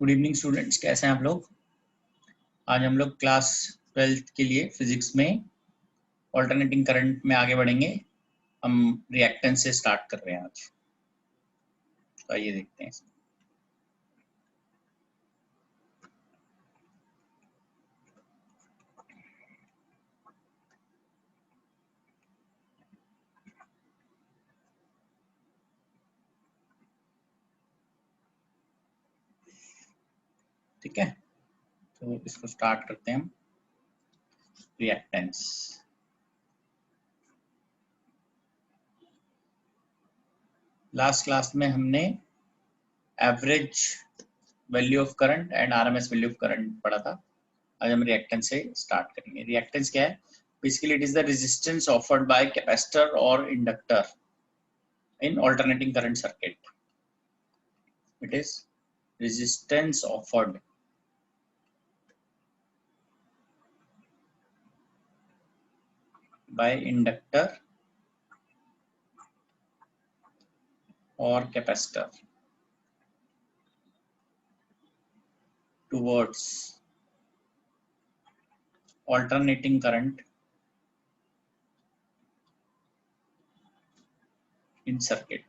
Good evening students, कैसे हैं आप लोग। आज हम लोग क्लास 12th के लिए फिजिक्स में ऑल्टरनेटिंग करंट में आगे बढ़ेंगे। हम रिएक्टेंस से स्टार्ट कर रहे हैं आज, तो आइए देखते हैं। ठीक है, तो इसको स्टार्ट करते हैं हम। रिएक्टेंस, लास्ट क्लास में हमने average value of current and RMS value of current पढ़ा था। आज हम रिएक्टेंस से स्टार्ट करेंगे। रिएक्टेंस क्या है? Basically it is the resistance offered by capacitor और inductor in alternating current circuit. It is resistance offered by inductor or capacitor towards alternating current in circuit.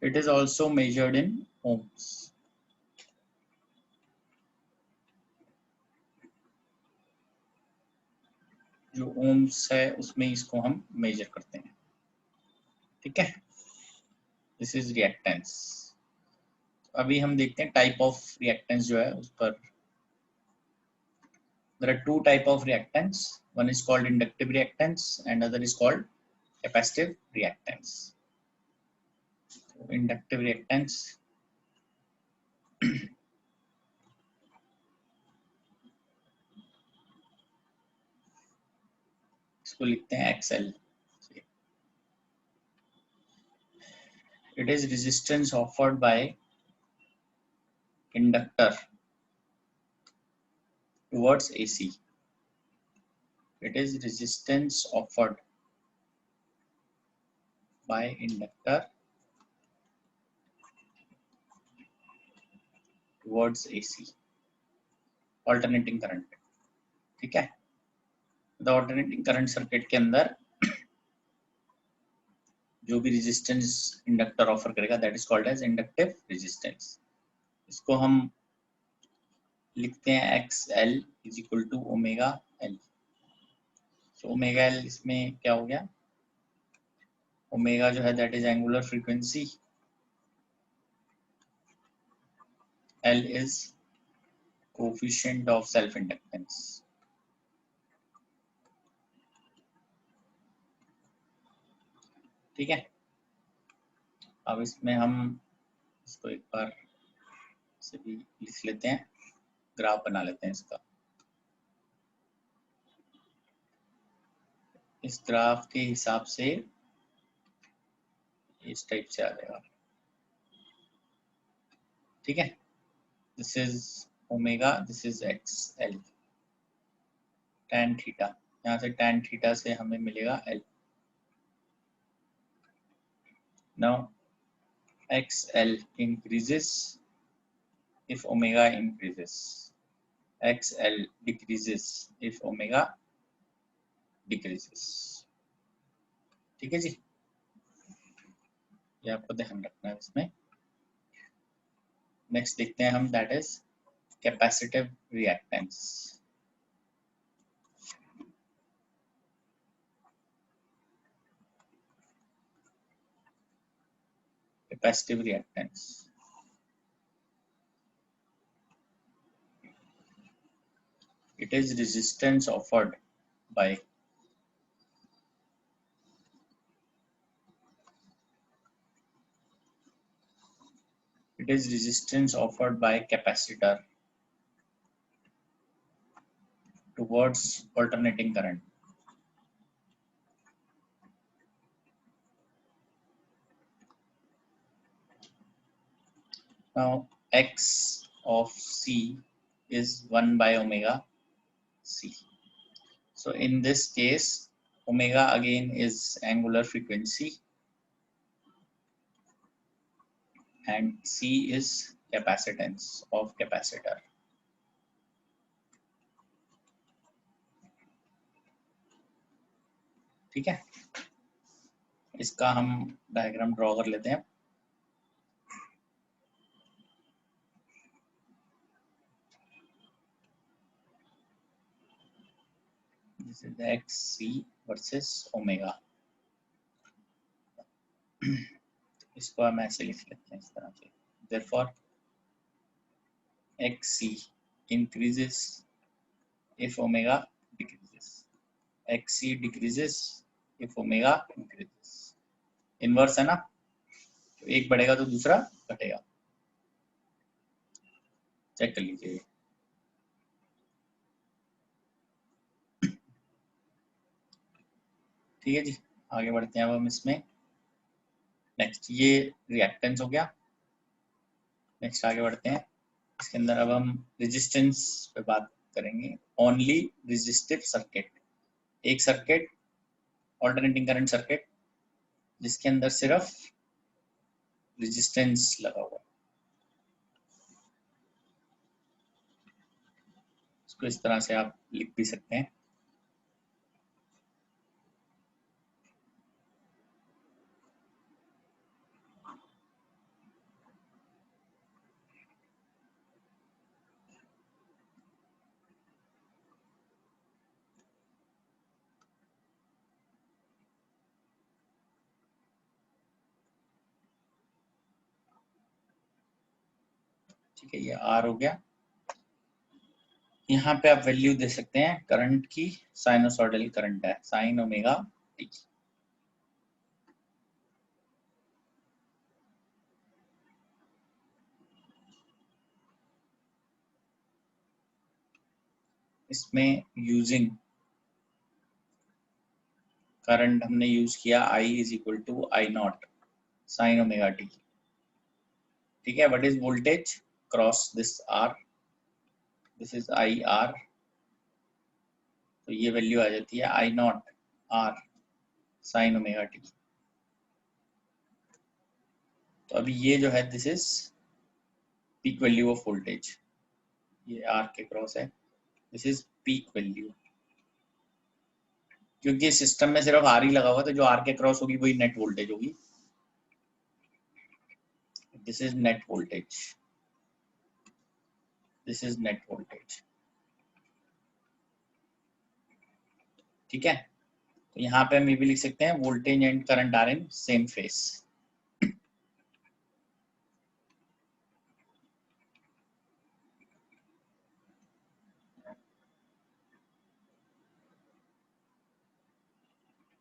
It is also measured in ohms. जो ohms है उसमें इसको हम major करते हैं। ठीक है, दिस इज रिएक्टेंस। अभी हम देखते हैं टाइप ऑफ रिएक्टेंस जो है उस पर। There are two type of reactance. One is called inductive reactance and other is called capacitive reactance. So, inductive reactance इसको लिखते हैं XL. It is resistance offered by inductor towards AC. It is resistance offered by inductor towards AC. Alternating current. ठीक है, the alternating current circuit के अंदर जो भी resistance inductor offer करेगा that is called as inductive resistance. इसको हम लिखते हैं XL is equal to omega L. So omega L इसमें क्या हो गया? ओमेगा जो है that is angular frequency. L is coefficient of self inductance. ठीक है, अब इसमें हम इसको एक बार से भी लिख लेते हैं, ग्राफ बना लेते हैं इसका। इस ग्राफ के हिसाब से इस टाइप से आ जाएगा। ठीक है, this is omega, this is XL tan theta. यहाँ से tan थीटा से हमें मिलेगा L. Now XL increases if omega increases. XL decreases if omega decreases. ठीक है जी, ये आपको ध्यान रखना है इसमें। नेक्स्ट देखते हैं हम, that is capacitive reactance. Capacitive reactance it is resistance offered by capacitor towards alternating current. Now X of C is 1 by omega C. So in this case omega again is angular frequency and C is capacitance of capacitor. ठीक है, इसका हम diagram draw कर लेते हैं। This is XC versus omega. इसको हम ऐसे लिख लेते हैं इस तरह से, therefore XC increases if omega decreases, XC decreases if omega increases। Inverse है ना, तो एक बढ़ेगा तो दूसरा घटेगा। चेक कर लीजिए। ठीक है जी, आगे बढ़ते हैं अब हम इसमें। नेक्स्ट ये रिएक्टेंस हो गया। नेक्स्ट आगे बढ़ते हैं, इसके अंदर अब हम रेजिस्टेंस पे बात करेंगे। ओनली रेजिस्टिव सर्किट, एक सर्किट ऑल्टरनेटिंग करंट सर्किट जिसके अंदर सिर्फ रेजिस्टेंस लगा हुआ है। इसको इस तरह से आप लिख भी सकते हैं। ठीक है, ये R हो गया। यहाँ पे आप वैल्यू दे सकते हैं करंट की, साइनोसॉइडल करंट है साइन ओमेगा टी। इसमें यूजिंग करंट हमने यूज किया I is equal to I not sine omega T. ठीक है, what is voltage cross this R, this is I R, तो ये वैल्यू आ जाती है I not R sine omega t. तो अभी ये जो है this is peak value of voltage, ये R के क्रॉस है, दिस इज पीक वैल्यू। क्योंकि सिस्टम में सिर्फ R ही लगा हुआ, तो जो R के क्रॉस होगी वही नेट वोल्टेज होगी। This is net voltage, this is net voltage. ठीक है, तो यहाँ पे हम ये भी लिख सकते हैं voltage and current are in same phase.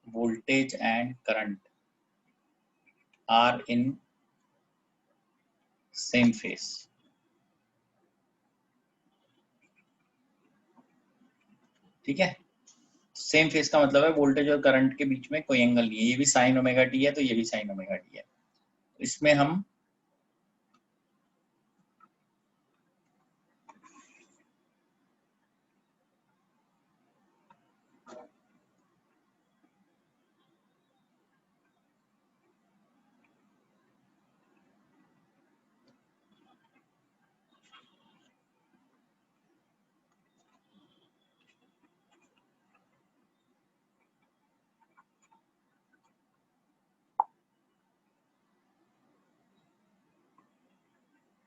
voltage and current are in same phase। ठीक है, सेम फेज का मतलब है वोल्टेज और करंट के बीच में कोई एंगल नहीं है। ये भी साइन ओमेगा टी है तो ये भी साइन ओमेगा टी है। इसमें हम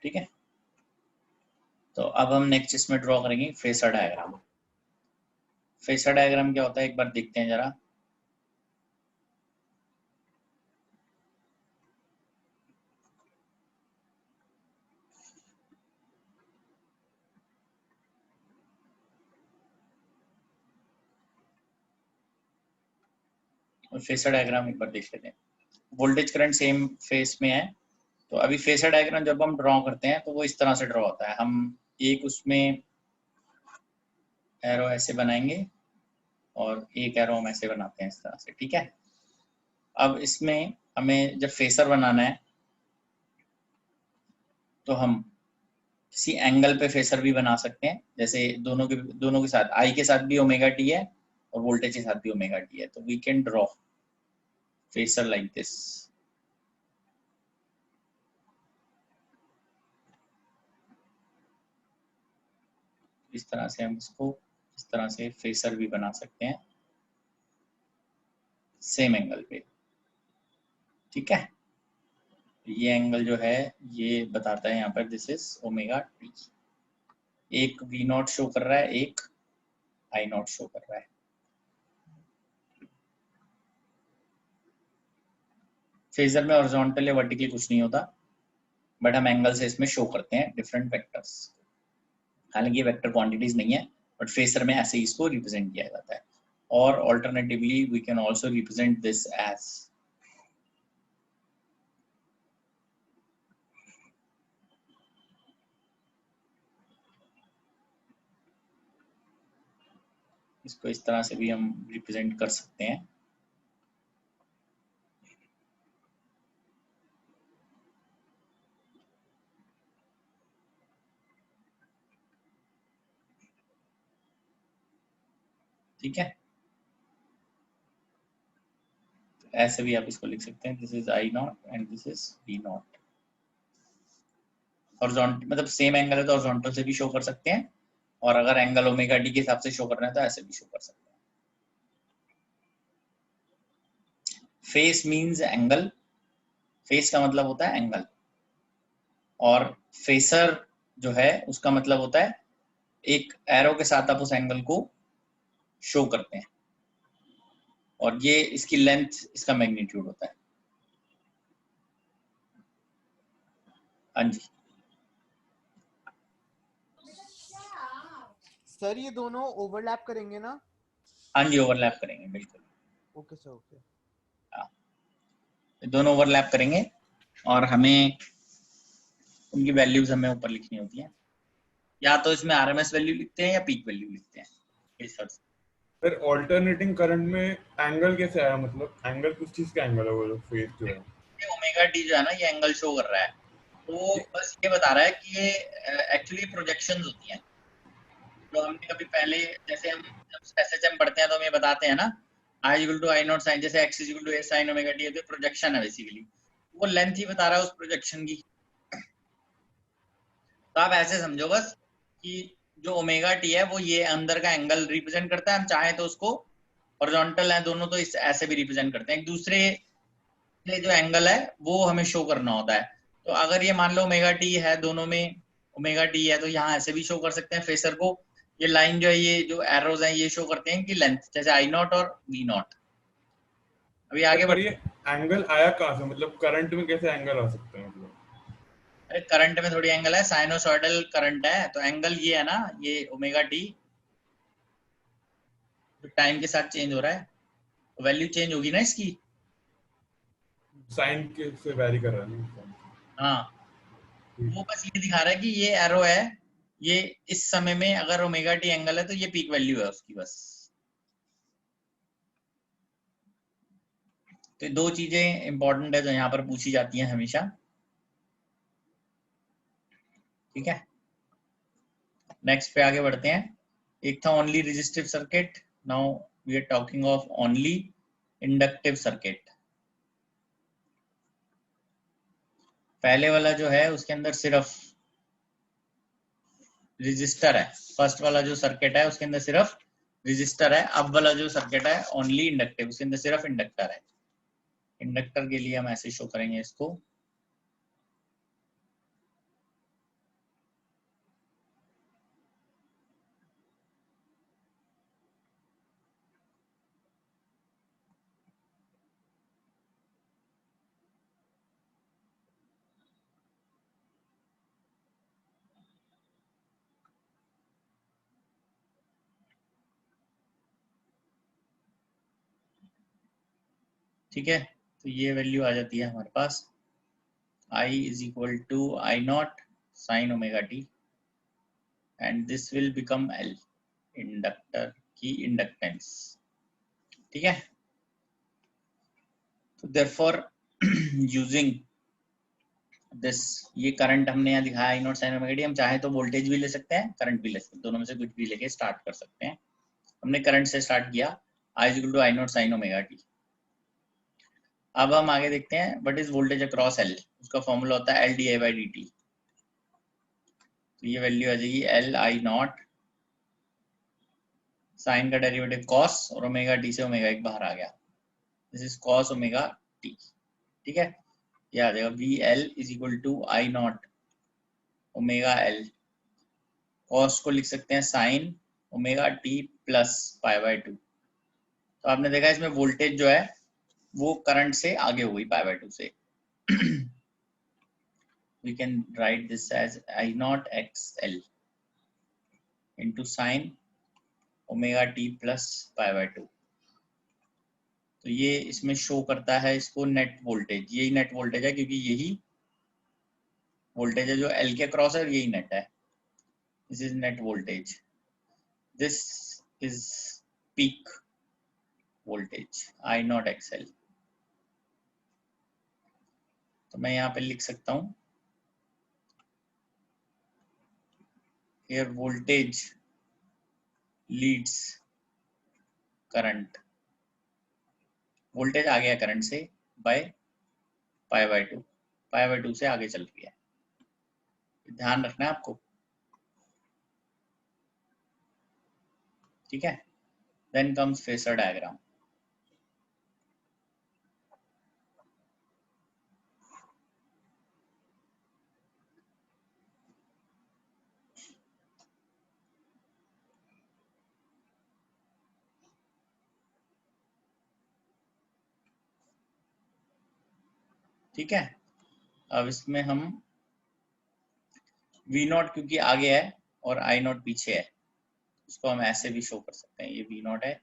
ठीक है, तो अब हम नेक्स्ट इसमें ड्रॉ करेंगे फेसर डायग्राम। फेसर डायग्राम क्या होता है एक बार देखते हैं जरा। फेसर डायग्राम एक बार देख लेते हैं। वोल्टेज करंट सेम फेस में है, तो अभी फेसर डायग्राम जब हम ड्रॉ करते हैं तो वो इस तरह से ड्रॉ होता है। हम एक उसमें एरो ऐसे बनाएंगे और एक एरो हम ऐसे बनाते हैं इस तरह से। ठीक है, अब इसमें हमें जब फेसर बनाना है तो हम किसी एंगल पे फेसर भी बना सकते हैं। जैसे दोनों के साथ आई के साथ भी ओमेगा टी है और वोल्टेज के साथ भी ओमेगा टी है, तो we can draw phasor like this. इस तरह से हम इसको इस तरह से फेसर भी बना सकते हैं सेम एंगल पे। ठीक है, ये एंगल जो है ये बताता है यहाँ पर दिस इज ओमेगा टी। एक वी नॉट शो कर रहा है, एक आई नॉट शो कर रहा है। फेजर में हॉरिजॉन्टल या वर्टिकली कुछ नहीं होता, बट हम एंगल से इसमें शो करते हैं डिफरेंट वेक्टर्स। हालांकि ये वेक्टर क्वांटिटीज नहीं है, बट फेजर में ऐसे ही इसको रिप्रेजेंट किया जाता है। और alternatively we can also represent this as इसको इस तरह से भी हम रिप्रेजेंट कर सकते हैं। ठीक है, ऐसे भी आप इसको लिख सकते हैं, this is I naught and this is V naught. Horizontal मतलब सेम एंगल है तो हॉरिजॉन्टल से भी शो कर सकते हैं, और अगर एंगल ओमेगा टी के हिसाब से शो करना है तो ऐसे भी शो कर सकते हैं। फेस मींस एंगल, फेस का मतलब होता है एंगल, और फेसर जो है उसका मतलब होता है एक एरो के साथ आप उस एंगल को शो करते हैं, और ये इसकी लेंथ इसका मैग्नीट्यूड होता है। हाँ जी सर, ये दोनों ओवरलैप करेंगे ना? हाँ जी, ओवरलैप करेंगे बिल्कुल। Okay sir, okay. दोनों ओवरलैप करेंगे, और हमें उनकी वैल्यूज हमें ऊपर लिखनी होती है। या तो इसमें आरएमएस वैल्यू लिखते हैं या पीक वैल्यू लिखते हैं इस तरह से। फिर ऑल्टरनेटिंग करंट में एंगल कैसे आया, मतलब एंगल किस चीज का एंगल है वो फेज जो है? ओमेगा टी जो है ना, ये एंगल शो कर रहा है, तो बस ये बता रहा है कि ये एक्चुअली प्रोजेक्शंस होती हैं। तो हमने कभी पहले जैसे हम जब एसएचएम पढ़ते हैं तो हम ये बताते हैं ना, I equal to I not sine, जैसे X equal to A sine omega T है, तो प्रोजेक्शन है बेसिकली, वो लेंथ ही बता रहा है उस प्रोजेक्शन की। तो आप ऐसे समझो बस कि जो ओमेगा टी है वो ये अंदर का एंगल रिप्रेजेंट करता है, हम चाहे तो उसको हॉरिजॉन्टल है दोनों तो इस ऐसे भी रिप्रेजेंट करते हैं, एक दूसरे जो एंगल है वो हमें शो करना होता है। तो अगर ये मान लो ओमेगा टी है, दोनों में ओमेगा टी है, तो यहाँ ऐसे भी शो कर सकते हैं फेसर को। ये लाइन जो है, ये जो एरोज हैं, ये शो करते हैं कि लेंथ, जैसे आई नॉट और वी नॉट। अभी आगे पर बढ़, ये एंगल आया कहाँ से, मतलब करंट में कैसे एंगल आ सकते हैं मतलब? अरे करंट में थोड़ी एंगल है, साइनोसॉइडल करंट है, तो एंगल ये है ना, ये ओमेगा टी जो टाइम के साथ चेंज हो रहा है, तो वैल्यू चेंज होगी ना इसकी। साइन के से वैरी कर रहा है ना? हाँ, वो बस ये दिखा रहा है कि ये एरो है, ये इस समय में अगर ओमेगा टी एंगल है तो ये पीक वैल्यू है उसकी बस। तो दो चीजें इंपॉर्टेंट है जो यहाँ पर पूछी जाती हैं हमेशा। ठीक है, नेक्स्ट पे आगे बढ़ते हैं। एक था only resistive circuit, now we are talking of only inductive circuit. पहले वाला जो है उसके अंदर सिर्फ रजिस्टर है, फर्स्ट वाला जो सर्किट है उसके अंदर सिर्फ रजिस्टर है। अब वाला जो सर्किट है ओनली इंडक्टिव, उसके अंदर सिर्फ इंडक्टर है। इंडक्टर के लिए हम ऐसे शो करेंगे इसको, ठीक है। तो ये वैल्यू आ जाती है हमारे पास, I is equal to I naught sin omega t, and this will become L, inductor की इंडक्टेंस। ठीक है, तो therefore using this, ये करंट हमने यहाँ दिखाया I naught sin omega t, हम चाहे तो वोल्टेज भी ले सकते हैं, करंट भी ले सकते हैं, दोनों में से कुछ भी लेके स्टार्ट कर सकते हैं। हमने करंट से स्टार्ट किया, I is equal to I naught sin omega t। अब हम आगे देखते हैं what is voltage across L, उसका फॉर्मूला होता है L D I by D T. तो ये वैल्यू आ जाएगी एल आई नॉट साइन का डेरिवेटिव कॉस और ओमेगा टी से ओमेगा एक बाहर आ गया, this is cos omega T. ठीक है, ये आ जाएगा V L is equal to I naught omega L, cos को लिख सकते हैं sine omega T plus pi by 2। तो आपने देखा इसमें वोल्टेज जो है वो करंट से आगे हो गई पाई बाय 2 से। we can write this as I naught XL into sin omega t plus pi by 2। तो ये इसमें शो करता है इसको नेट वोल्टेज, यही नेट वोल्टेज है क्योंकि यही वोल्टेज है जो L के क्रॉस है और यही नेट है। This is net voltage, this is peak voltage I naught XL। तो मैं यहाँ पे लिख सकता हूँ here voltage leads current, voltage आ गया करंट से by pi by 2, pi by 2 से आगे चल रही है, ध्यान रखना है आपको। ठीक है, देन कम्स फेसर डायग्राम। ठीक है, अब इसमें हम V नॉट क्योंकि आगे है और I नॉट पीछे है, इसको हम ऐसे भी शो कर सकते हैं, ये V नॉट है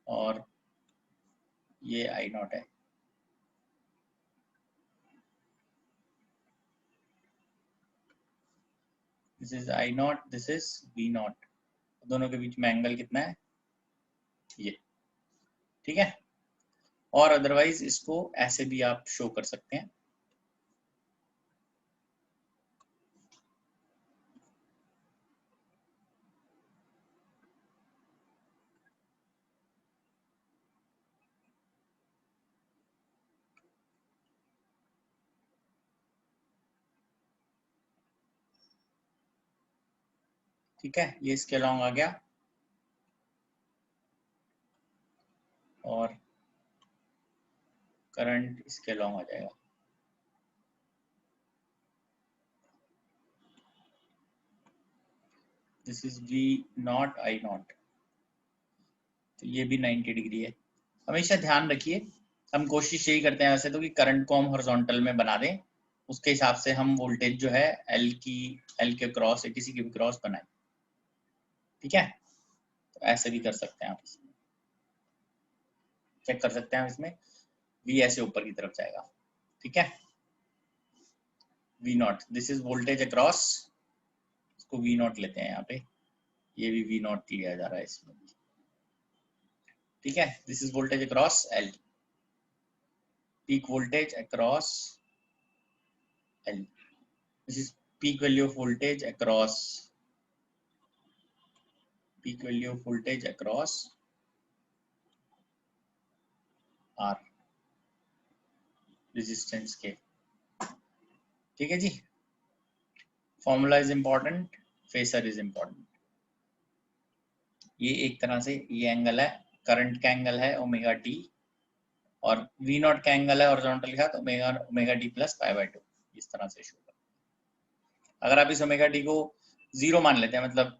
और ये I नॉट है। This is I not, this is V not, दोनों के बीच में एंगल कितना है ये। ठीक है, और अदरवाइज इसको ऐसे भी आप शो कर सकते हैं। ठीक है, ये इसके अलॉन्ग आ गया और करंट इसके अलॉन्ग आ जाएगा। This is V not I not, तो ये भी 90 डिग्री है। हमेशा ध्यान रखिए, हम कोशिश यही करते हैं वैसे तो कि करंट को हम हॉरिजॉन्टल में बना दें, उसके हिसाब से हम वोल्टेज जो है L के क्रॉस या किसी के भी क्रॉस बनाएं। ठीक है, तो ऐसे भी कर सकते हैं आप, इसमें चेक कर सकते हैं हम, इसमें V ऐसे ऊपर की तरफ जाएगा। ठीक है, V not, this is voltage across, इसको V नॉट लेते हैं यहाँ पे, ये भी V नॉट लिया जा रहा है इसमें भी। ठीक है, this is voltage across L, peak voltage across L, this is peak value of voltage across R resistance के। ठीक है जी, formula is important, phasor is important. ये एक तरह से ये एंगल है, करंट का एंगल है ओमेगा टी, और V नॉट का एंगल है हॉरिजॉन्टल का, तो omega T plus pi by 2, इस तरह से शो करते हैं। अगर आप इस ओमेगा टी को 0 मान लेते हैं, मतलब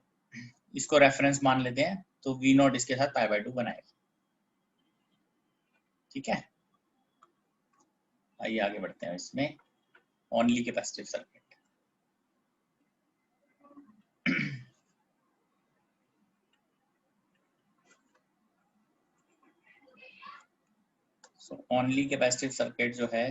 इसको रेफरेंस मान लेते हैं, तो V नॉट इसके साथ पाई बाय 2 बनाएगा। ठीक है, आइए आगे बढ़ते हैं इसमें, only capacitive circuit. So only capacitive circuit जो है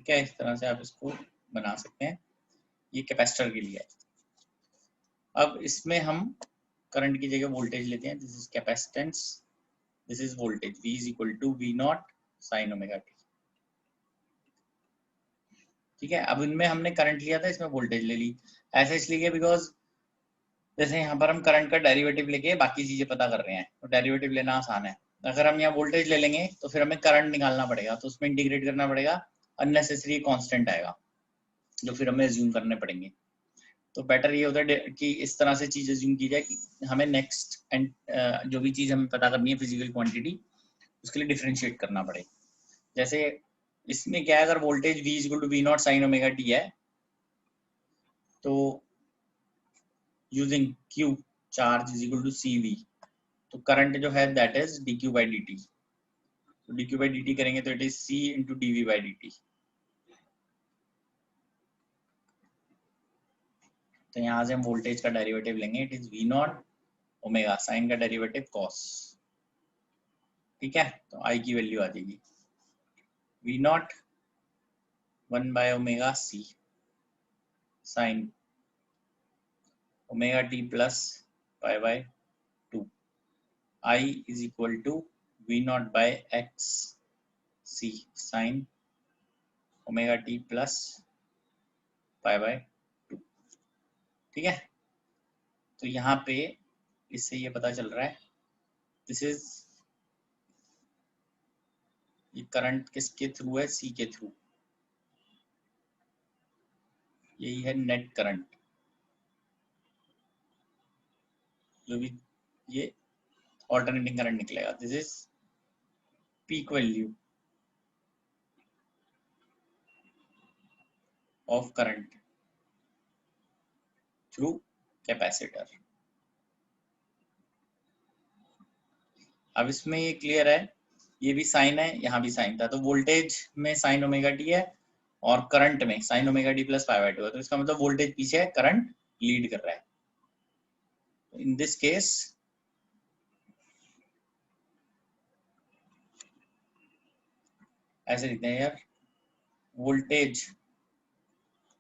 ठीक है, इस तरह से आप इसको बना सकते हैं, ये कैपेसिटर के लिए है। अब इसमें हम करंट की जगह वोल्टेज लेते हैं, this is capacitance this is voltage V is equal to V naught sine omega T. ठीक है, अब इनमें हमने करंट लिया था, इसमें वोल्टेज ले ली। ऐसे इसलिए कि बिकॉज जैसे यहाँ पर हम करंट का डेरिवेटिव लेके बाकी चीजें पता कर रहे हैं, तो डेरिवेटिव लेना आसान है। अगर हम यहाँ वोल्टेज ले लेंगे तो फिर हमें करंट निकालना पड़ेगा, तो उसमें इंटीग्रेट करना पड़ेगा, अननेसेसरी कांस्टेंट आएगा जो फिर हमें अज्यूम करने पड़ेंगे। तो बेटर ये होता है कि इस तरह से चीज अज्यूम की जाए कि हमें नेक्स्ट एंड जो भी चीज हमें पता करनी है फिजिकल क्वांटिटी, उसके लिए डिफरेंशिएट करना पड़े। जैसे इसमें क्या है, अगर voltage V equal to V naught sine omega T है, तो using Q charge is equal to CV, तो करंट जो है that is dq by dt। तो dq बाई dt करेंगे तो it is C into dv by dt। तो यहाँ से हम वोल्टेज का डेरिवेटिव लेंगे, it is V naught omega, sine का डेरिवेटिव cos। ठीक है, तो I की वैल्यू आ जाएगी V naught 1 by omega C sine omega t plus pi by 2। I is equal to V naught by x C sine omega t plus pi by 2। ठीक है, तो यहाँ पे इससे ये पता चल रहा है दिस इज, ये करंट किसके थ्रू है, C के थ्रू, यही है नेट करंट, जो भी ये ऑल्टरनेटिंग करंट निकलेगा। This is peak value of current through capacitor. अब इसमें ये क्लियर है, ये भी साइन है, यहाँ भी साइन था, तो वोल्टेज में साइन ओमेगा टी है और करंट में sign omega T plus pi by 2 है, तो इसका मतलब वोल्टेज पीछे है, करंट लीड कर रहा है। इन दिस केस ऐसे लिखते हैं यार, voltage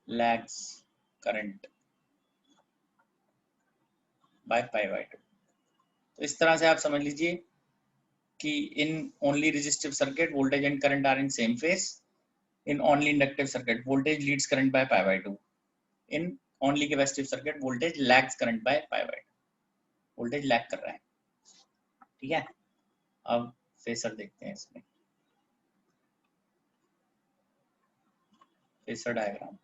lags current by pi by 2। तो इस तरह से आप समझ लीजिए कि in only resistive circuit voltage and current are in same phase, in only inductive circuit voltage leads current by pi by 2, in only capacitive circuit voltage lags current by pi by 2, voltage lag कर रहा है। ठीक है, अब phasor देखते हैं, इसमें phasor diagram.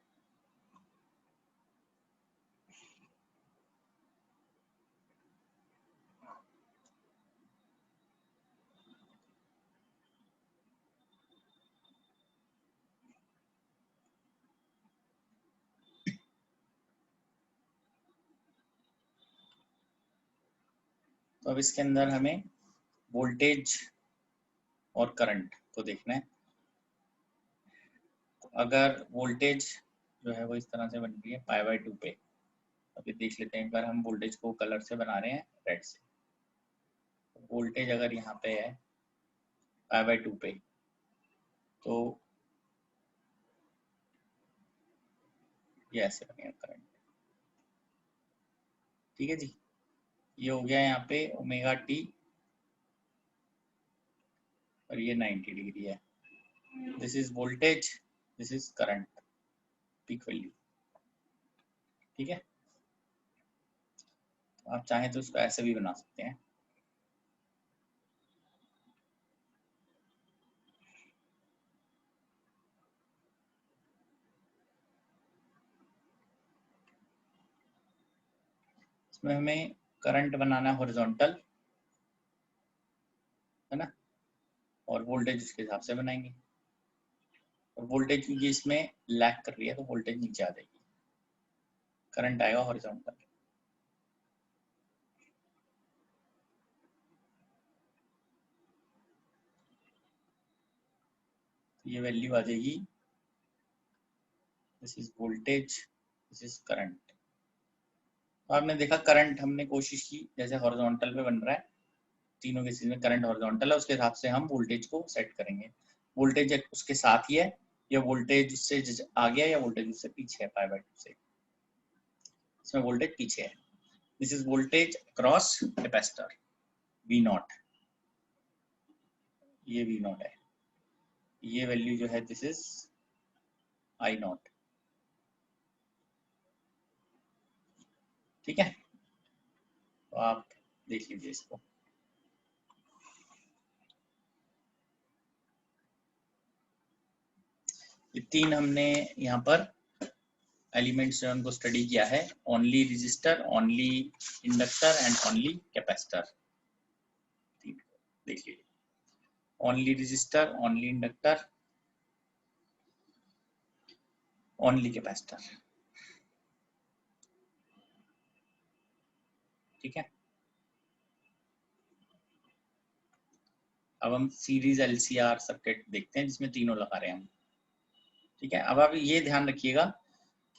तो अब इसके अंदर हमें वोल्टेज और करंट को देखना है। तो अगर वोल्टेज जो है वो इस तरह से बन रही है पाई बाय 2 पे, अभी देख लेते हैं एक बार, हम वोल्टेज को कलर से बना रहे हैं रेड से। वोल्टेज अगर यहाँ पे है पाई बाय 2 पे, तो ये ऐसे बनेगा करंट। ठीक है जी, ये हो गया यहाँ पे ओमेगा टी और ये 90 डिग्री है। This is voltage, this is current, peak value. ठीक है, तो आप चाहें तो इसको ऐसे भी बना सकते हैं। इसमें हमें करंट बनाना है हॉरिजॉन्टल, है ना, और वोल्टेज उसके हिसाब से बनाएंगे। और वोल्टेज क्योंकि इसमें लैग कर रही है तो वोल्टेज नीचे आ जाएगी, करंट आएगा हॉरिजॉन्टल। ये वैल्यू आ जाएगी, this is voltage, this is current. तो आपने देखा करंट हमने कोशिश की जैसे हॉरिजॉन्टल पे बन रहा है, तीनों केसेस में करंट हॉरिजॉन्टल है, उसके हिसाब से हम वोल्टेज को सेट करेंगे। वोल्टेज उसके साथ ही है, या वोल्टेज उससे आ गया, या वोल्टेज उससे पीछे है पाई बाय 2 से, इसमें वोल्टेज पीछे है। This is voltage across capacitor V not. ये V नॉट है, ये वैल्यू जो है दिस इज I नॉट। ठीक है, तो आप देख लीजिए इसको। ये तीन हमने यहाँ पर एलिमेंट्स जो उनको स्टडी किया है, only register, only inductor and only capacitor. देख लीजिए, only register, only inductor, only capacitor. ठीक है, अब हम सीरीज एलसीआर सर्किट देखते हैं जिसमें तीनों लगा रहे हैं हम। ठीक है, अब आप ये ध्यान रखिएगा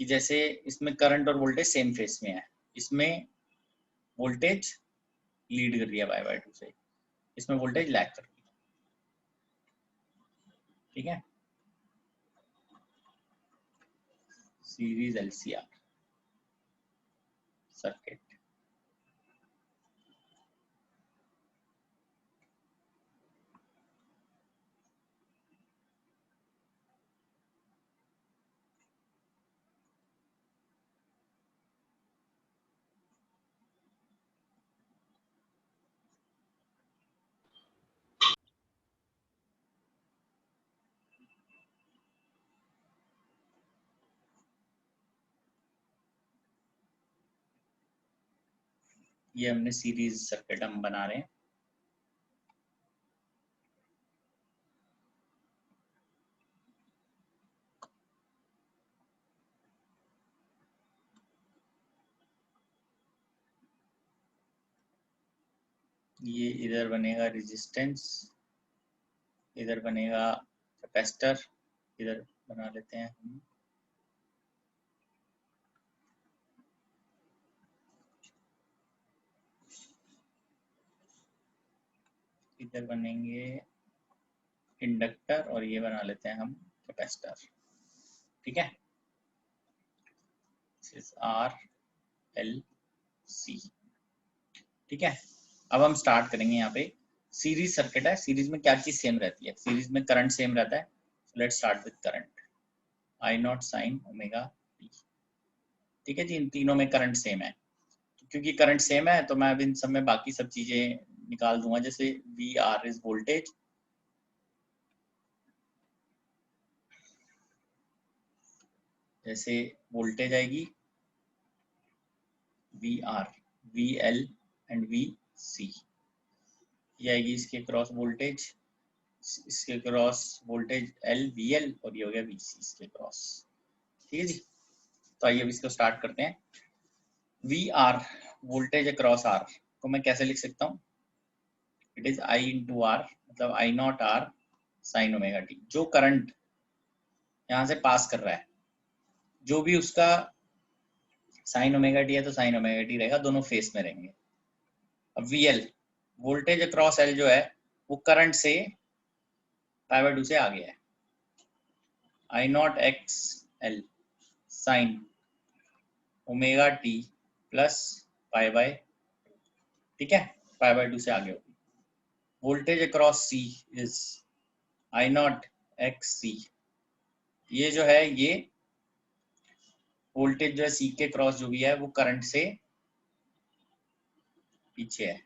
कि जैसे इसमें करंट और वोल्टेज सेम फेस में है, इसमें वोल्टेज लीड कर रही है y/2 से, इसमें वोल्टेज लैग कर रही है। ठीक है, सीरीज एलसीआर सर्किट। ये हमने सीरीज सर्किट हम बना रहे हैं। ये इधर बनेगा रेजिस्टेंस, इधर बनेगा कैपेसिटर, इधर बना लेते हैं हम इधर बनेंगे इंडक्टर, और ये बना लेते हैं हम कैपेसिटर। ठीक है, this is R L C. ठीक है, अब हम स्टार्ट करेंगे। यहाँ पे सीरीज सर्किट है, सीरीज में क्या चीज सेम रहती है? सीरीज में करंट सेम रहता है। So let's start with current, I not sine omega T. ठीक है जी, इन तीनों में करंट सेम है, क्योंकि करंट सेम है तो मैं अब इन सब में बाकी सब चीजें निकाल दूंगा। जैसे वी आर इज वोल्टेज, जैसे वोल्टेज आएगी V R, V L and V C. ये आएगी इसके क्रॉस वोल्टेज, इसके cross voltage L V L, और ये हो गया वी सी इसके क्रॉस। ठीक है जी, तो आइए अब इसको स्टार्ट करते हैं। V R voltage across R को मैं कैसे लिख सकता हूँ? It is I into R, मतलब I not R sine omega t. जो करंट यहाँ से पास कर रहा है, जो भी उसका साइन ओमेगा टी है तो साइन ओमेगा टी रहेगा, दोनों फेस में रहेंगे। अब V L voltage across L जो है वो करंट से π/2 से आगे है। I not X L sine omega T plus π/, ठीक है, π/2 से आगे होगी। Voltage across C is I not X C. ये जो है, ये वोल्टेज जो है सी के क्रॉस जो भी है वो करंट से पीछे है।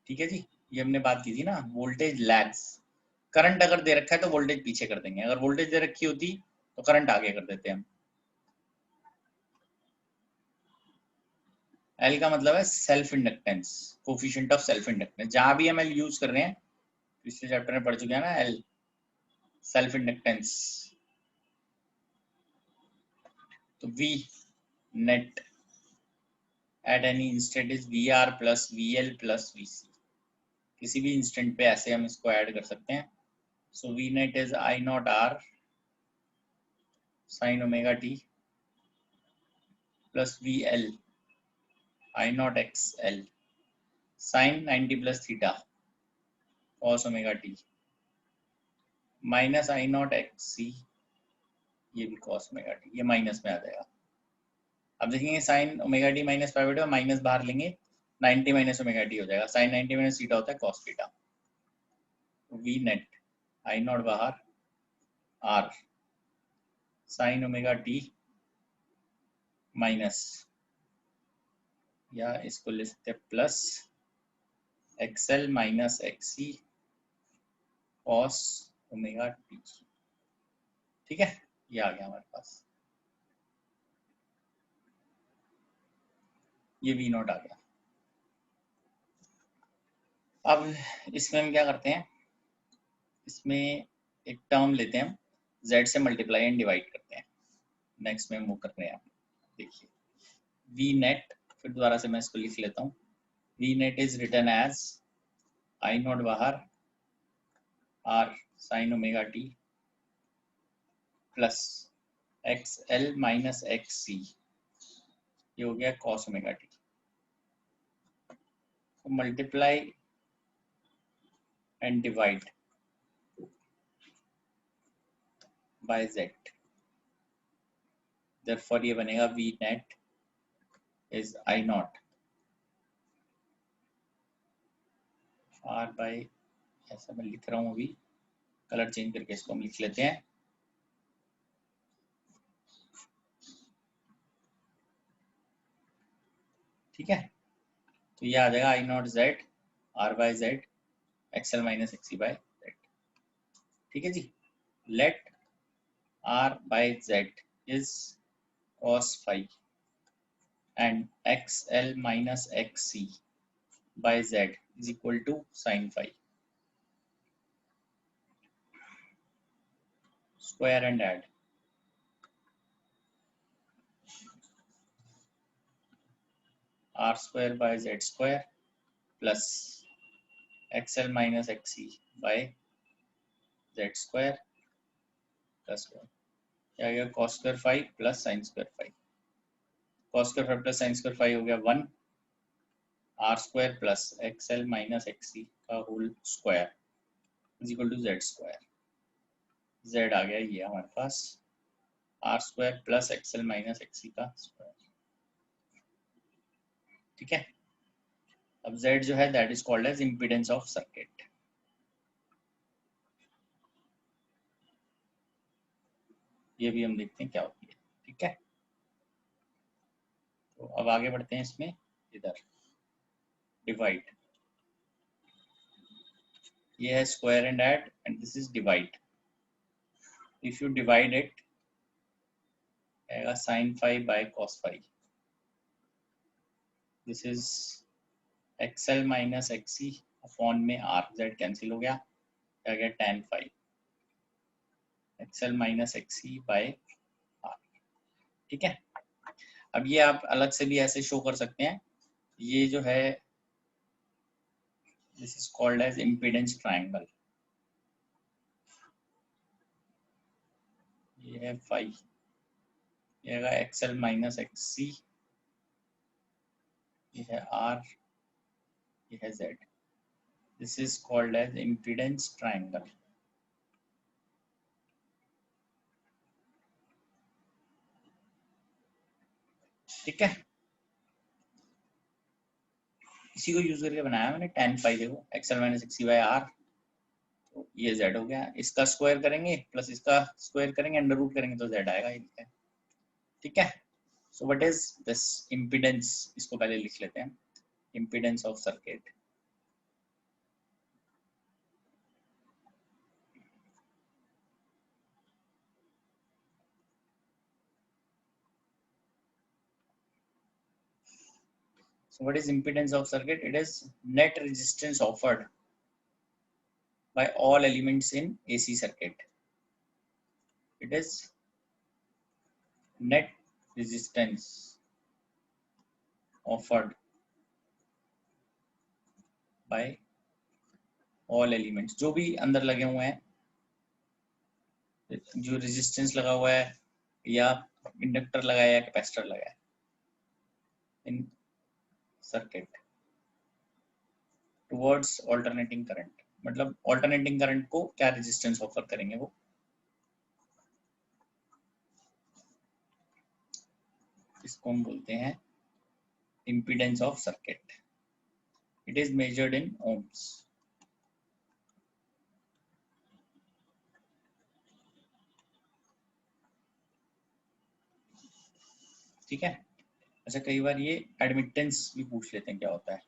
ठीक है जी, ये हमने बात की थी ना, वोल्टेज लैग्स। करंट अगर दे रखा है तो वोल्टेज पीछे कर देंगे, अगर वोल्टेज दे रखी होती तो करंट आगे कर देते हैं हम। एल का मतलब है self inductance, coefficient of self inductance. जहां भी हम एल यूज कर रहे हैं, पिछले चैप्टर में पढ़ चुके हैं ना, एल सेल्फ इंडक्टेंस। तो V net at any instant is V R plus V L plus V C. किसी भी इंस्टेंट पे ऐसे हम इसको ऐड कर सकते हैं। So V net is I not R sine omega T plus V L I not X L sine 90 plus theta cos omega t minus I not X C, ये भी कॉस ओमेगा टी, ये minus में आ जाएगा। अब देखेंगे sine omega t minus π/2, minus बाहर लेंगे, 90 माइनस ओमेगा टी हो जाएगा। साइन 90 माइनस थीटा होता है cos theta. V net I not बाहर R sine omega t minus, या इसको लिख सकते हैं plus X L minus X C cos omega T. ठीक है, ये आ गया हमारे पास, ये वी नॉट आ गया। अब इसमें हम क्या करते हैं, इसमें एक टर्म लेते हैं हम, z से मल्टीप्लाई एंड डिवाइड करते हैं। नेक्स्ट में वो कर रहे हैं, देखिए वी नेट, फिर दोबारा से मैं इसको लिख लेता हूँ, V net is written as I not बाहर R sine omega T plus X L minus X C, ये हो गया कॉस ओमेगा टी। तो multiply and divide by z, therefore ये बनेगा V net is I not R by, ऐसा मैं लिख रहा हूँ अभी, कलर चेंज करके इसको हम लिख लेते हैं, ठीक है। तो ये आ जाएगा I not Z R by Z X L minus X C by Z. ठीक है जी, let R by Z is cos phi and X L minus X C by Z is equal to sine phi. Square and add, R square by Z square plus X L minus X C by Z square plus क्या गया cos square phi plus sine square phi, cos square phi plus sine square phi हो गया 1, R square plus X L minus X C का whole square is equal to Z square. Z आ गया ये हमारे पास R square plus X L minus X C का square. ठीक है, अब z जो है that is called as impedance of circuit. ये भी हम देखते हैं क्या होती है। ठीक है, तो अब आगे बढ़ते हैं इसमें, इधर डिवाइड, ये है square and add and this is divide. If you divide it आएगा sine phi by cos phi, this is X L minus X C upon में आर, जेड कैंसिल हो गया, आ गया tan phi X L minus X C by R. ठीक है, अब ये आप अलग से भी ऐसे शो कर सकते हैं, ये जो है this is called as impedance triangle. ये है फाई, ये है एक्सएल माइनस एक्सी, ये है आर, ये है Z, this is called as impedance triangle. ठीक है, इसी को यूज करके बनाया मैंने tan फाई, देखो X L minus X C by R, तो ये z हो गया, इसका स्क्वायर करेंगे प्लस इसका स्क्वायर करेंगे अंडर रूट करेंगे तो z आएगा, ये लिखा है। ठीक है, so what is this impedance, इसको पहले लिख लेते हैं, impedance of circuit. So what is impedance of circuit? It is net resistance offered by all elements in AC circuit. It is net resistance offered by all elements, जो भी अंदर लगे हुए हैं, जो रेजिस्टेंस लगा हुआ है या इंडक्टर लगाया या कैपेसिटर लगाया इन सर्किट टुवर्ड्स ऑल्टरनेटिंग करंट, मतलब ऑल्टरनेटिंग करंट को क्या रेजिस्टेंस ऑफर करेंगे वो, इसको हम बोलते हैं impedance of circuit. It is measured in ohms. ठीक है। अच्छा, कई बार ये एडमिटेंस भी पूछ लेते हैं क्या होता है,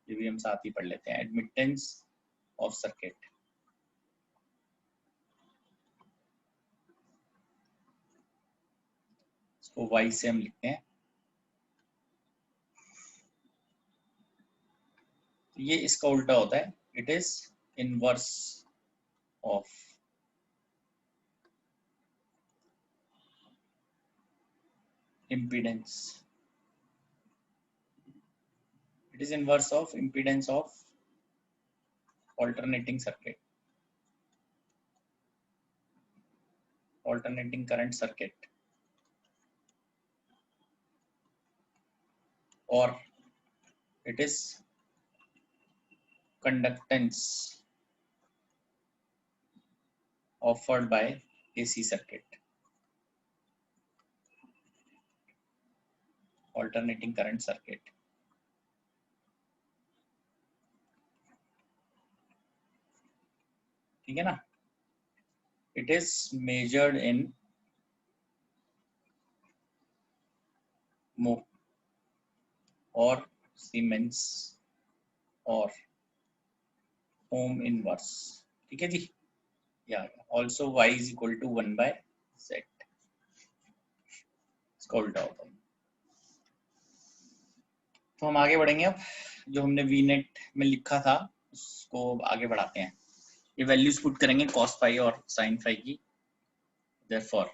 ये भी हम साथ ही पढ़ लेते हैं। एडमिटेंस ऑफ सर्किट, इसको वाई से हम लिखते हैं। ये इसका उल्टा होता है, it is inverse of impedance, it is inverse of impedance of alternating circuit, alternating current circuit, or it is conductance offered by AC circuit, alternating current circuit। ठीक है ना। It is measured in mho or Siemens or ohm inverse। ठीक है जी। या also y is equal to 1 by z, इसका उल्टा होता है। तो हम आगे बढ़ेंगे। अब जो हमने वी नेट में लिखा था उसको आगे बढ़ाते हैं। ये वैल्यूज पुट करेंगे cos फाई और sin फाई की। therefore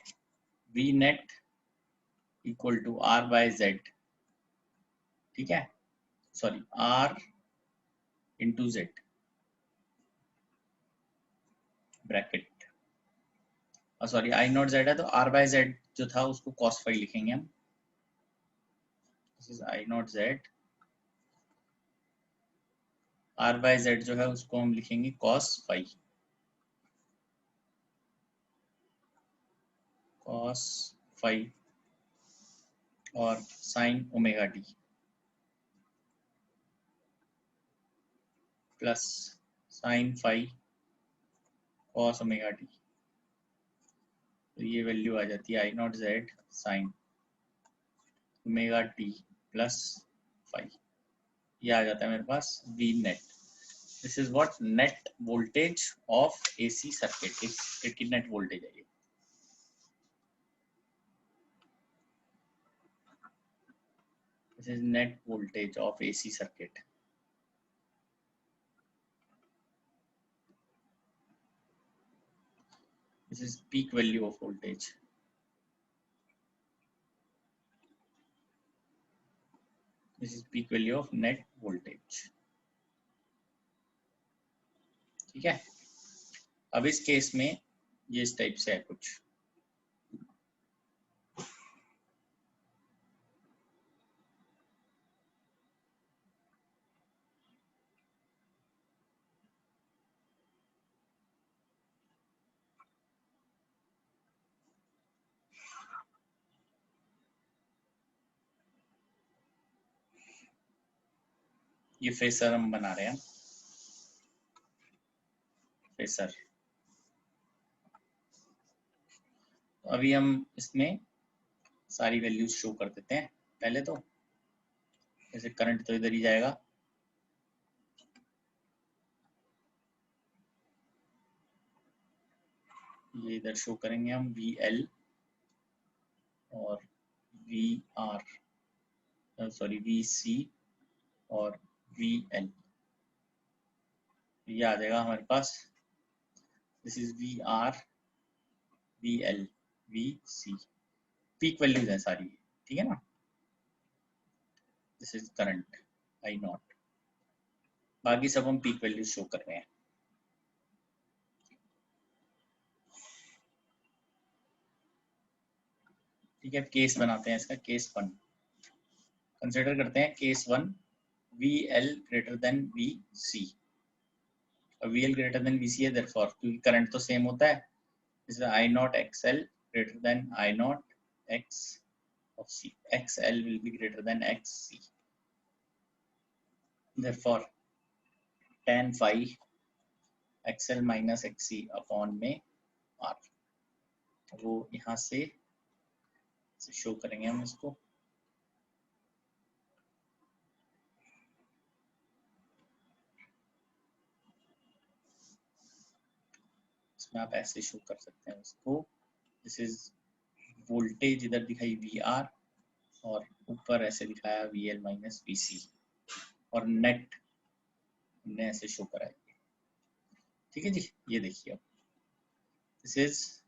V net equal to r by z, ठीक है, sorry r into z bracket, sorry I not z है तो r बाय z जो था उसको cos फाई लिखेंगे हम। This is I not z, r by z जो है उसको हम लिखेंगे cos फाई, cos फाई और sin omega T plus sin phi cos omega t. तो ये वैल्यू आ जाती है I not Z sine omega T plus phi. ये आ जाता है मेरे पास V net. This is what net voltage of AC circuit. इस सर्किट की नेट वोल्टेज है ये। This is net voltage of AC circuit. This is peak value of voltage. This is peak value of net voltage. ठीक है। अब इस case में ये इस टाइप से है कुछ। ये फेसर हम बना रहे हैं, फेसर। अभी हम इसमें सारी वैल्यूज शो कर देते हैं। पहले तो जैसे करंट तो इधर ही जाएगा, ये इधर शो करेंगे हम वी एल और V R, sorry V C और वी एल। ये आ जाएगा हमारे पास। This is V R V L V C, peak values है सारी, ठीक है ना। This is current I not, बाकी सब हम पीक वैल्यूज शो कर रहे हैं। ठीक है, केस बनाते हैं इसका। केस 1 कंसिडर करते हैं। Case 1 V L greater than V C, और V L greater than V C है, देयरफॉर क्योंकि करंट तो सेम होता है, इसलिए I not X L greater than I not X of C, XL will be greater than XC. Therefore, tan phi XL minus XC upon में R, वो यहाँ से शो करेंगे हम इसको। इसमें आप ऐसे शो कर सकते हैं उसको, दिस इज वोल्टेज, इधर दिखाई वी आर और ऊपर ऐसे दिखाया we L minus V C, और नेट हमने ऐसे शो कराया। ठीक है जी, ये देखिए अब दिस इज,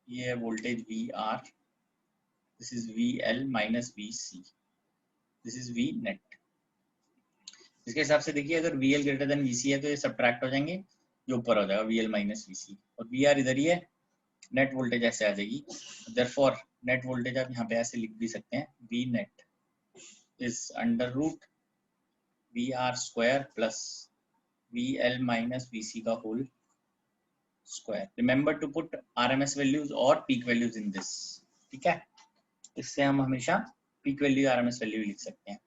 ये है voltage V R, this is V L minus V C, this is V net. इसके हिसाब से देखिए अगर V L greater than V C है तो ये सब्ट्रैक्ट हो जाएंगे, ये ऊपर हो जाएगा V L minus V C, और वी आर इधर ही है, नेट वोल्टेज ऐसे आ जाएगी। देयरफॉर नेट वोल्टेज आप यहाँ पे ऐसे लिख भी सकते हैं, V net is under root V R square plus V L minus V C का whole square. Remember to put RMS values और पीक वैल्यूज इन दिस। ठीक है, इससे हम हमेशा पीक वैल्यू आरएमएस वैल्यू लिख सकते हैं।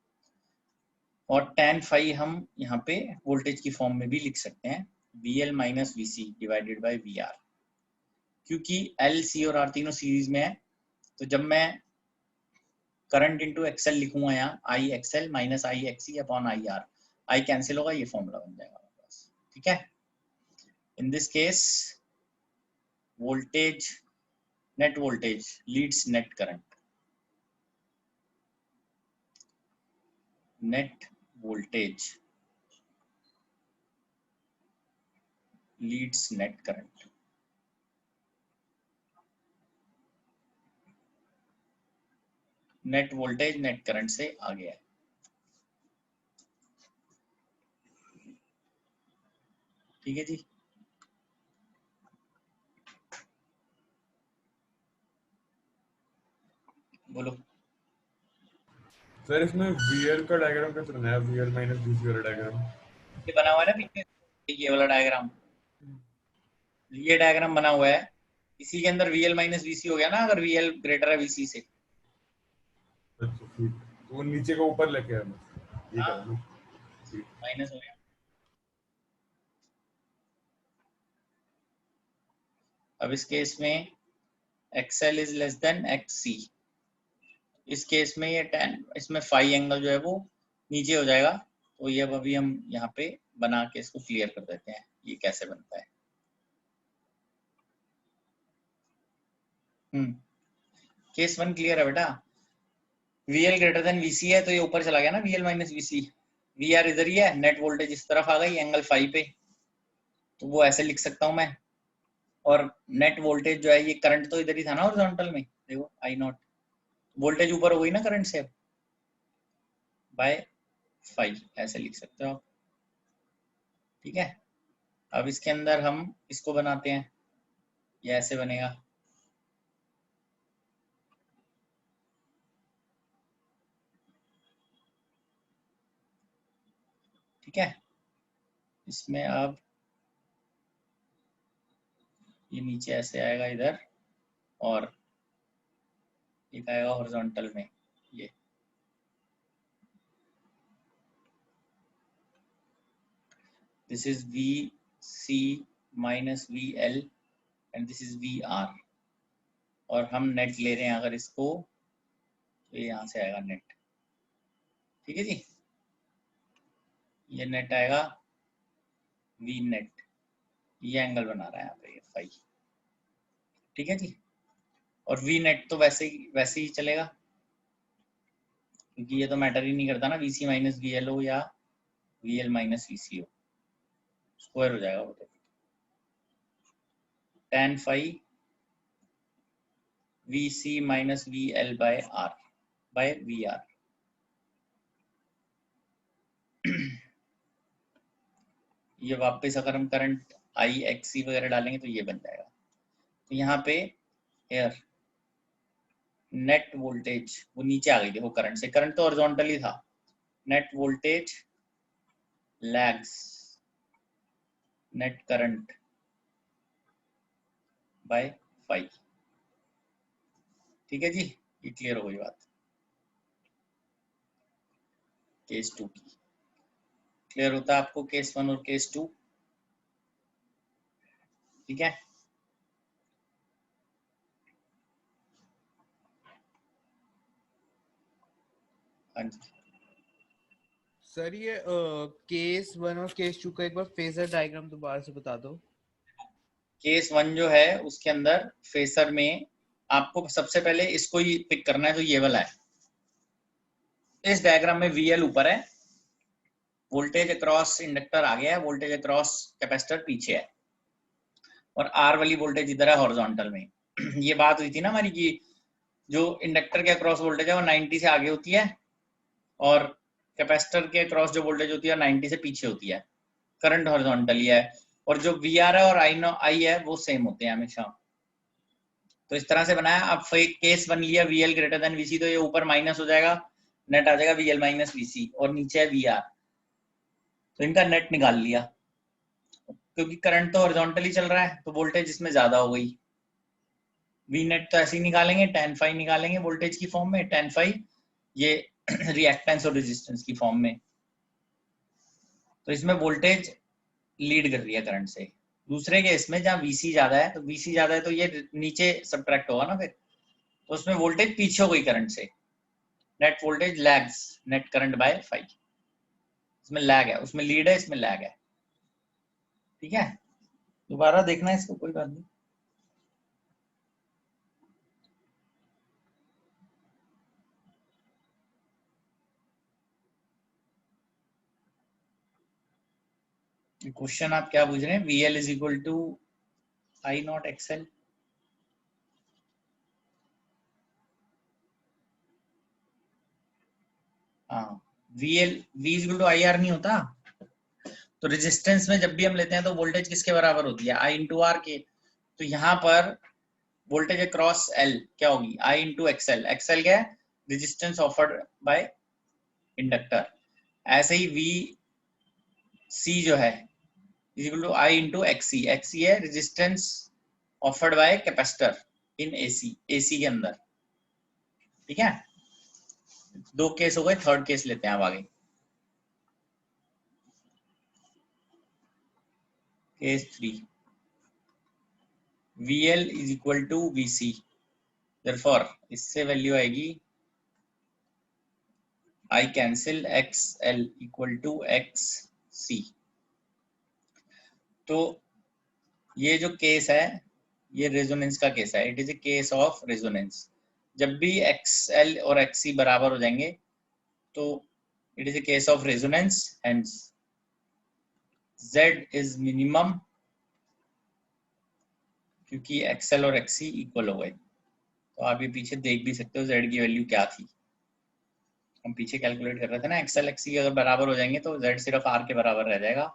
और tan फाई हम यहाँ पे वोल्टेज की फॉर्म में भी लिख सकते हैं, V L minus V C divided by V R. क्योंकि एल सी और आर तीनों सीरीज में है, तो जब मैं करंट इंटू एक्सएल लिखूंगा यहाँ, I X L minus I X C upon I R, I cancel होगा, ये फॉर्मूला बन जाएगा। ठीक है, in this case voltage, net voltage leads net current, net voltage leads net current. Net voltage net current से आगे है। ठीक है जी, बोलो। सर इसमें वीएल का डायग्राम कैसे बनाया, वीएल माइनस वीसी वाला डायग्राम? ये बना हुआ है ना पीछे, ये वाला डायग्राम, ये डायग्राम बना हुआ है, इसी के अंदर वीएल माइनस वीसी हो गया ना, अगर वीएल ग्रेटर है वीसी से। अच्छा ठीक, तो वो नीचे का ऊपर लेके आया बस, ये हाँ, करा ना। ठीक, माइनस हो गया। अब इस केस में एक्सएल इज लेस देन एक्ससी, इस केस में ये tan, इसमें फाई एंगल जो है वो नीचे हो जाएगा। तो ये अब अभी हम यहाँ पे बना के इसको क्लियर कर देते हैं, ये कैसे बनता है। केस वन क्लियर है बेटा, VL ग्रेटर देन VC है तो ये ऊपर चला गया ना VL माइनस VC, VR इधर ही है, नेट वोल्टेज इस तरफ आ गई एंगल फाई पे, तो वो ऐसे लिख सकता हूं मैं। और नेट वोल्टेज जो है, ये करंट तो इधर ही था ना हॉरिजॉन्टल में, देखो आई नॉट, वोल्टेज ऊपर हो गई ना करंट से, बाय फाई ऐसे लिख सकते हो आप। ठीक है, अब इसके अंदर हम इसको बनाते हैं, ये ऐसे बनेगा, ठीक है। इसमें अब ये नीचे ऐसे आएगा इधर, और एक आएगा हॉरिजॉन्टल में, ये this is VC minus VL and this is VR, और हम नेट ले रहे हैं अगर इसको, तो ये यहाँ से आएगा नेट। ठीक है जी, ये नेट आएगा V नेट, ये एंगल बना रहा है यहाँ पे फाई। ठीक है जी, और V नेट तो वैसे ही चलेगा, क्योंकि ये तो मैटर ही नहीं करता ना, VC माइनस VL हो या VL माइनस VC हो, स्क्वायर हो जाएगा वो तो। tan phi VC minus VL by R by VR। ये वापस अगर हम करंट आई एक्सी वगैरह डालेंगे तो ये बन जाएगा। तो यहाँ पे एयर नेट वोल्टेज वो नीचे आ गई, देखो करंट से, करंट तो हॉरिजॉन्टल ही था, net voltage lags net current by phi. ठीक है जी, ये क्लियर हो गई बात केस टू की। क्लियर होता है आपको केस वन और केस टू? ठीक है, हाँ जी। सर ये केस वन और केस टू का एक बार फेजर डायग्राम दोबारा से बता दो। केस 1 जो है उसके अंदर फेसर में आपको सबसे पहले इसको ही पिक करना है, तो ये वाला है। इस डायग्राम में VL ऊपर है, वोल्टेज अक्रॉस इंडक्टर आगे है, वोल्टेज अक्रॉस कैपेसिटर पीछे है, और R वाली वोल्टेज इधर है हॉरिजॉन्टल में। ये बात हुई थी ना हमारी कि जो इंडक्टर के अक्रॉस वोल्टेज है वो 90 से आगे होती है, और कैपेसिटर के अक्रॉस जो वोल्टेज होती है 90 से पीछे होती है। करंट हॉरिजॉन्टली है, और जो VR है और I है वो सेम होते हैं हमेशा। तो इस तरह से बनाया। अब केस 1 लिया VL ग्रेटर देन VC, तो ये ऊपर माइनस हो जाएगा, नेट आ जाएगा VL माइनस VC, और नीचे है VR, तो इनका नेट निकाल लिया। क्योंकि करंट तो हॉरिजॉन्टली चल रहा है तो वोल्टेज इसमें ज्यादा हो गई। V नेट तो ऐसे ही निकालेंगे, tan phi निकालेंगे वोल्टेज की फॉर्म में, tan phi ये रिएक्टेंस और रेजिस्टेंस की फॉर्म में। तो इसमें वोल्टेज लीड कर रही है करंट से। दूसरे केस में जहाँ VC ज्यादा है, तो VC ज्यादा है तो ये नीचे सब्ट्रैक्ट होगा ना फिर, तो उसमें वोल्टेज पीछे हो गई करंट से। Net voltage lags net current by phi। इसमें लैग है, उसमें लीड है, इसमें लैग है। ठीक है, दोबारा देखना है इसको, कोई बात नहीं। क्वेश्चन आप क्या पूछ रहे हैं? VL is equal to I naught XL। हाँ, VL V is equal to IR नहीं होता। तो रेजिस्टेंस में जब भी हम लेते हैं तो वोल्टेज किसके बराबर होती है? I इंटू R के। तो यहाँ पर वोल्टेज अक्रॉस L क्या होगी? I into XL। XL क्या है? Resistance offered by inductor. ऐसे ही VC जो है is equal to I into XC। XC है resistance offered by capacitor in AC के अंदर। ठीक है, 2 केस हो गए, थर्ड केस लेते हैं अब आगे। Case 3, VL is equal to VC, therefore इससे वैल्यू आएगी I cancel XL equal to XC। तो ये जो केस है ये रेजोनेंस का केस है, it is a case of resonance. जब भी XL और XC बराबर हो जाएंगे तो it is a case of resonance, hence Z is minimum, क्योंकि XL और XC इक्वल हो गए। तो आप ये पीछे देख भी सकते हो Z की वैल्यू क्या थी। हम पीछे कैलकुलेट कर रहे थे ना, XL XC अगर बराबर हो जाएंगे तो Z सिर्फ R के बराबर रह जाएगा।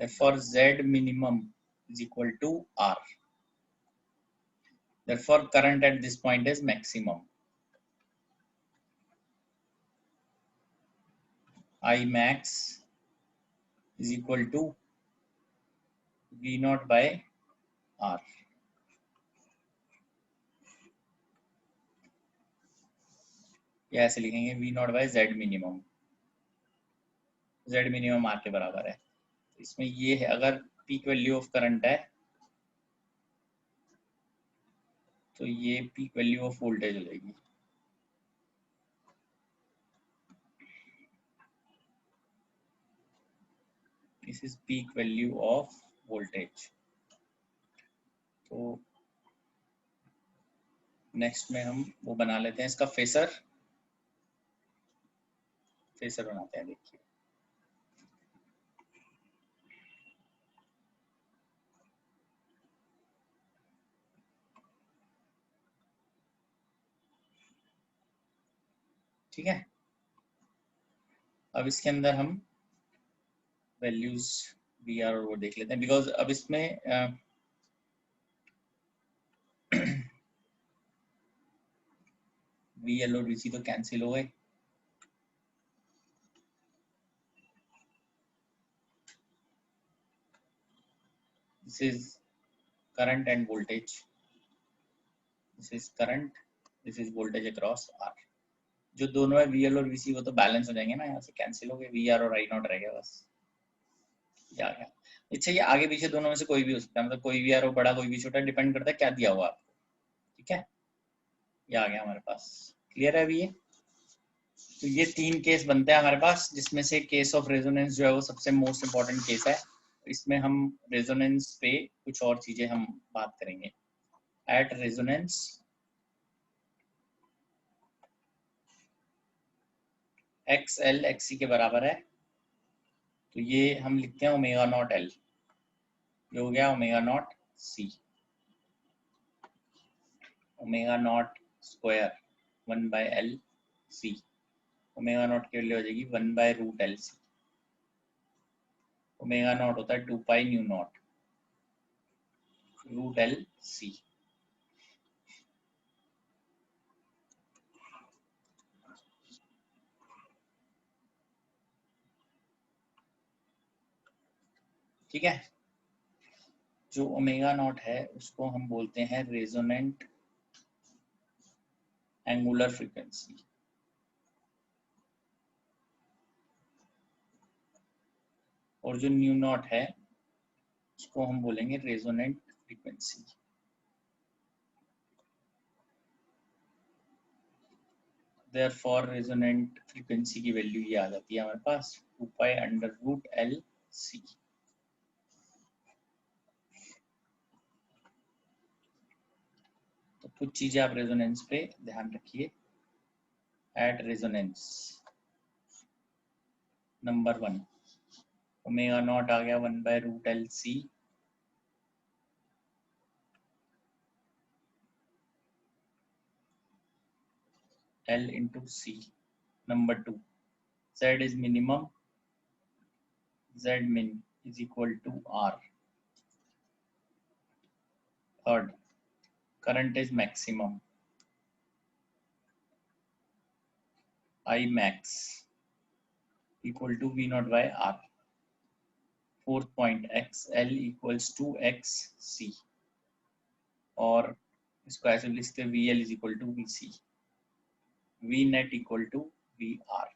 Therefore Z minimum is equal to R. Therefore current at this point is maximum. I max is equal to V naught by R. या ऐसे लिखेंगे V naught by Z minimum। Z minimum R के बराबर है। इसमें ये है, अगर पीक वैल्यू ऑफ करंट है तो ये पीक वैल्यू ऑफ वोल्टेज हो जाएगी। This is peak value of voltage. तो नेक्स्ट में हम वो बना लेते हैं, इसका फेसर बनाते हैं। देखिए ठीक है, अब इसके अंदर हम वैल्यूज VR और वो देख लेते हैं, बिकॉज अब इसमें VL और VC तो कैंसिल हो गए। This is current end voltage, this is current, this is voltage across R। जो दोनों है VL और VC वो तो बैलेंस हो जाएंगे ना, यहाँ से कैंसिल हो गए, VR और I नॉट रह गया बस। ये आ गया। अच्छा, ये आगे पीछे दोनों में से कोई भी हो सकता है, मतलब कोई भी आरो बड़ा कोई भी छोटा, डिपेंड करता है क्या दिया हुआ आपको। ठीक है, ये आ गया हमारे पास। क्लियर है अभी ये? तो ये 3 केस बनते हैं हमारे पास, जिसमें से केस ऑफ रेजोनेंस जो है वो सबसे मोस्ट इंपॉर्टेंट केस है। इसमें हम रेजोनेंस पे कुछ और चीजें हम बात करेंगे। At resonance X L X C के बराबर है, तो ये हम लिखते हैं ओमेगा नॉट एल, ये हो गया omega naught C, omega naught square 1/L C, omega naught की वैल्यू हो जाएगी 1/√L सी, ओमेगा नॉट होता है 2 pi nu naught √L C. ठीक है, जो ओमेगा नॉट है उसको हम बोलते हैं रेजोनेंट एंगुलर फ्रीक्वेंसी, और जो न्यू नॉट है उसको हम बोलेंगे resonant frequency. Therefore resonant frequency की वैल्यू ये आ जाती है हमारे पास 2 पाई √L सी। तो कुछ चीजें आप रेजोनेंस पे ध्यान रखिए। At resonance number 1 omega naught आ गया 1/√L C, L into C. Number 2 Z is minimum, Z min is equal to R. Third, current is maximum, I max equal to V naught by R. Fourth point, XL equals to XC, और इसको ऐसे लिखते हैं VL is equal to VC, V net equal to VR.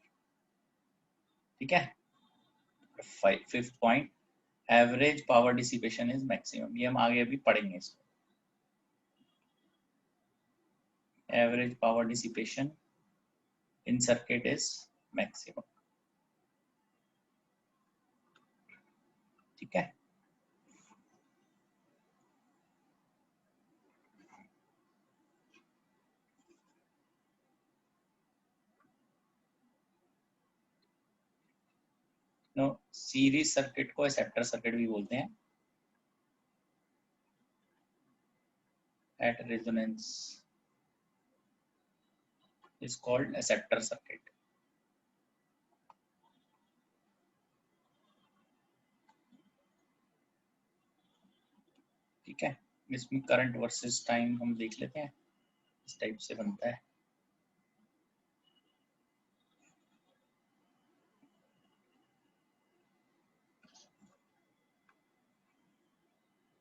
ठीक है। Fifth point, average power dissipation is maximum, ये हम आगे अभी पढ़ेंगे इसको। Average power dissipation in circuit is maximum. ठीक है, नो सीरीज सर्किट को एक्सेप्टर सर्किट भी बोलते हैं। At resonance is called acceptor circuit. ठीक है, इसमें करंट वर्सेस टाइम हम देख लेते हैं, इस टाइप से बनता है।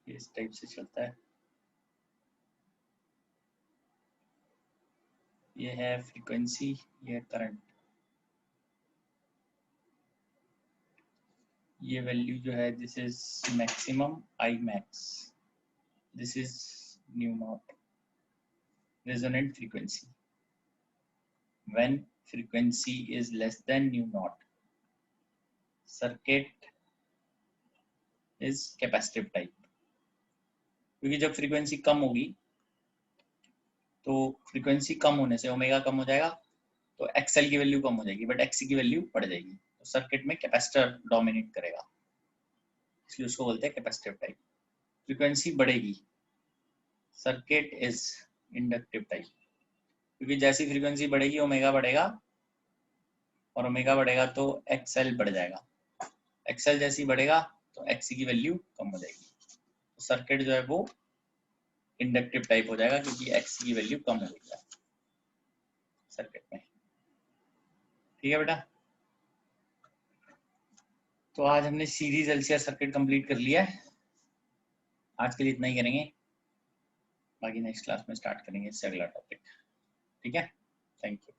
इस टाइप से चलता है। ये है फ्रीक्वेंसी, ये है करंट, ये वैल्यू जो है this is maximum I max, this is new not resonant frequency. When frequency is less than new not, circuit is capacitive type, क्योंकि जब फ्रीक्वेंसी कम होगी तो फ्रीक्वेंसी कम होने से ओमेगा कम हो जाएगा, तो एक्सएल की वैल्यू कम हो जाएगी बट एक्सी की वैल्यू बढ़ जाएगी, तो सर्किट में कैपेसिटर डोमिनेट करेगा, इसलिए उसको बोलते हैं कैपेसिटिव टाइप। फ्रीक्वेंसी बढ़ेगी, सर्किट इज इंडक्टिव टाइप, क्योंकि जैसी फ्रीक्वेंसी बढ़ेगी ओमेगा बढ़ेगा, और ओमेगा बढ़ेगा तो एक्सएल बढ़ जाएगा, एक्सएल जैसी बढ़ेगा तो एक्सी की वैल्यू कम हो जाएगी, तो सर्किट जो है वो इंडक्टिव टाइप हो जाएगा, क्योंकि एक्सी की वैल्यू कम हो गई है सर्किट में। ठीक है बेटा, तो आज हमने सीरीज एलसीआर सर्किट कंप्लीट कर लिया है। आज के लिए इतना ही करेंगे, बाकी नेक्स्ट क्लास में स्टार्ट करेंगे इससे अगला टॉपिक। ठीक है, थैंक यू।